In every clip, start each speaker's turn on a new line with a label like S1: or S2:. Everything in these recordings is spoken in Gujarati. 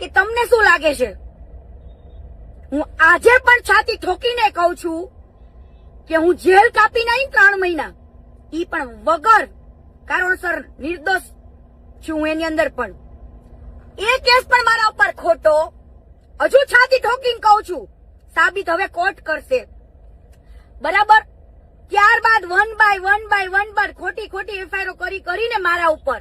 S1: કે તમને શું લાગે છે? હું આજે પણ છાતી ઠોકીને કહું છું કે હું જેલ કાપી નહીં 3 મહિના, ઈ પણ વગર કારણસર નિર્દોષ છું. એની અંદર પણ એ કેસ પણ મારા ઉપર ખોટો, હજુ છાતી ઠોકીને કહું છું, સાબિત હવે કોર્ટ કરશે. બરાબર. ત્યારબાદ વન બાય ખોટી એફઆઈઆર કરીને મારા ઉપર.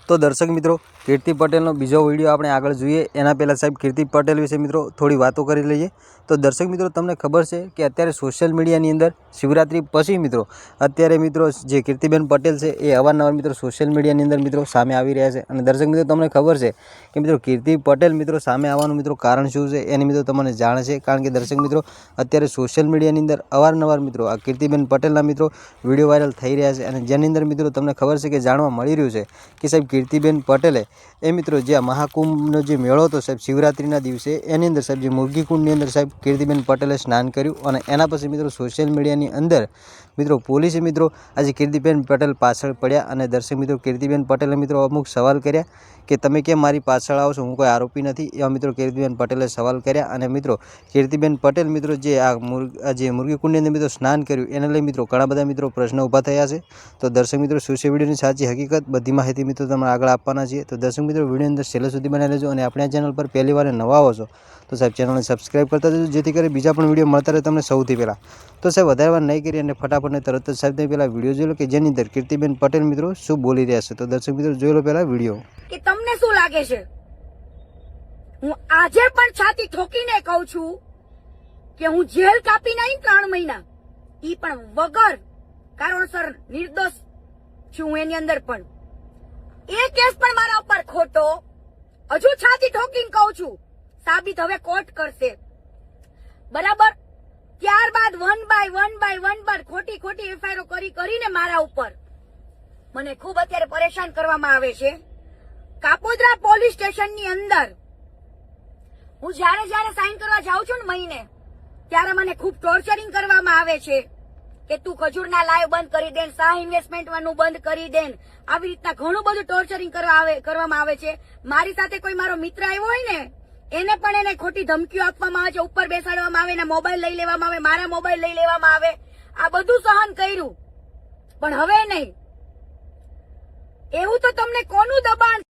S2: તો દર્શક મિત્રો, કીર્તિ પટેલનો બીજો વિડીયો આપણે આગળ જોઈએ એના પહેલાં સાહેબ કીર્તિ પટેલ વિશે મિત્રો થોડી વાતો કરી લઈએ. તો દર્શક મિત્રો, તમને ખબર છે કે અત્યારે સોશિયલ મીડિયાની અંદર શિવરાત્રી પછી મિત્રો અત્યારે મિત્રો જે કીર્તિબેન પટેલ છે એ અવારનવાર મિત્રો સોશિયલ મીડિયાની અંદર મિત્રો સામે આવી રહ્યા છે. અને દર્શક મિત્રો, તમને ખબર છે કે મિત્રો કીર્તિ પટેલ મિત્રો સામે આવવાનું મિત્રો કારણ શું છે એની મિત્રો તમને જાણ છે. કારણ કે દર્શક મિત્રો, અત્યારે સોશિયલ મીડિયાની અંદર અવારનવાર મિત્રો આ કીર્તિબેન પટેલના મિત્રો વિડીયો વાયરલ થઈ રહ્યા છે. અને જેની અંદર મિત્રો તમને ખબર છે કે જાણવા મળી રહ્યું છે કે સાહેબ કીર્તિબેન પટેલે એ મિત્રો જે મહાકુંભનો જે મેળો હતો સાહેબ શિવરાત્રિના દિવસે, એની અંદર સાહેબ જે મુરગીકુંડની અંદર સાહેબ કીર્તિબેન પટેલે સ્નાન કર્યું. અને એના પછી મિત્રો સોશિયલ મીડિયાની અંદર મિત્રો પોલીસે મિત્રો આજે કીર્તિબેન પટેલ પાછળ પડ્યા. અને દર્શક મિત્રો, કીર્તિબેન પટેલે મિત્રો અમુક સવાલ કર્યા કે તમે કેમ મારી પાછળ આવો છો, હું કોઈ આરોપી નથી, એવા મિત્રો કીર્તિબેન પટેલે સવાલ કર્યા. અને મિત્રો કીર્તિબેન પટેલ મિત્રો જે જે મુરગીકુંડની અંદર મિત્રો સ્નાન કર્યું એને લઈ મિત્રો ઘણા બધા મિત્રો પ્રશ્નો ઊભા થયા છે. તો દર્શક મિત્રો, શું છે વિડીયોની સાચી હકીકત, બધી માહિતી મિત્રો તમને આગળ આપવાના છીએ. તો દર્શક મિત્રો, વિડીયો અંદર છેલ્લે સુધી બનાવી લેજો. અને આપણે આ ચેનલ પર પહેલી વાર નવા આવો છો તો સાહેબ ચેનલને સબસ્ક્રાઈબ કરતા જજો, જેથી કરી બીજા પણ વિડીયો મળતા રહે તમને સૌથી પહેલાં. તો સાહેબ વધારે વાર નહીં કરી અને ફટાફટ તરત જ સાહેબ પહેલાં વિડીયો જોઈ લો કે જેની અંદર કીર્તિબેન પટેલ મિત્રો શું બોલી રહ્યા છે. તો દર્શક મિત્રો, જોઈ લો પહેલાં વિડીયો.
S1: કે તમને શું લાગે છે? હું આજે પણ છાતી ઠોકીને કહું છું કે હું જેલ કાપી નહીં 3 મહિના, ઈ પણ વગર કારણસર નિર્દોષ છું. એની અંદર પણ એ કેસ પણ મારા ઉપર ખોટો, હજુ છાતી ઠોકીને કહું છું, સાબિત હવે કોર્ટ કરશે. બરાબર. ત્યારબાદ વન બાય ખોટી એફઆઈઆર કરીને મારા ઉપર મને ખૂબ અત્યારે પરેશાન કરવામાં આવે છે. કાપોદ્રા પોલીસ સ્ટેશનની અંદર હું જ્યારે સાઈન કરવા જાઉં છું ને મહિને, ત્યારે મને ખૂબ ટોર્ચરિંગ કરવામાં આવે છે કે તું ખજૂરના લાઈવ બંધ કરી દે, શાહ ઇન્વેસ્ટમેન્ટનું બંધ કરી દે. આવી રીતના ઘણું બધું ટોર્ચરિંગ કરવામાં આવે છે. મારી સાથે કોઈ મારો મિત્ર આવ્યો હોય ને એને પણ એને ખોટી ધમકીઓ આપવામાં આવે છે, ઉપર બેસાડવામાં આવે, એના મોબાઈલ લઈ લેવામાં આવે, મારા મોબાઈલ લઈ લેવામાં આવે. આ બધું સહન કર્યું, પણ હવે નહીં. એવું તો તમને કોનું દબાણ